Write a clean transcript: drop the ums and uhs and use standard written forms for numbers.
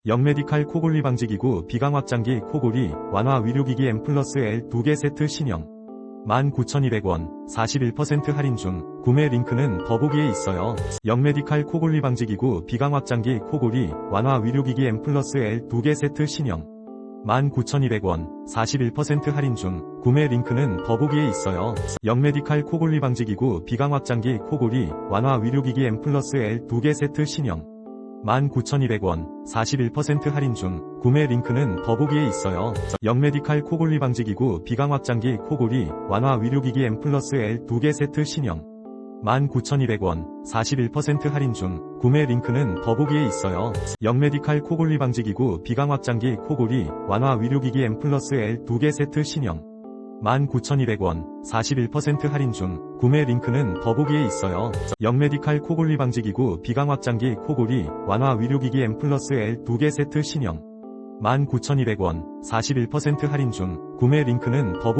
영메디칼 코골이 방지기구 비강확장기 코골이 완화 의료기기 M 플러스 L 2개 세트 신형 19,200원 41% 할인 중 구매 링크는 더보기에 있어요. 영메디칼 코골이 방지기구 비강확장기 코골이 완화 의료기기 M 플러스 L 2개 세트 신형 19,200원 41% 할인 중 구매 링크는 더보기에 있어요. 영메디칼 코골이 방지기구 비강확장기 코골이 완화 의료기기 M 플러스 L 2개 세트 신형 19,200원 41% 할인 중 구매 링크는 더보기에 있어요. 영메디칼 코골이 방지기구 비강확장기 코골이 완화 의료기기 M 플러스 L 2개 세트 신형 19,200원 41% 할인 중 구매 링크는 더보기에 있어요. 영메디칼 코골이 방지기구 비강확장기 코골이 완화 의료기기 M 플러스 L 2개 세트 신형 19,200원 41% 할인 중 구매 링크는 더보기에 있어요. 영메디칼 코골이 방지기구 비강확장기 코골이 완화 의료기기 M 플러스 L 2개 세트 신형 19,200원 41% 할인 중 구매 링크는 더보기에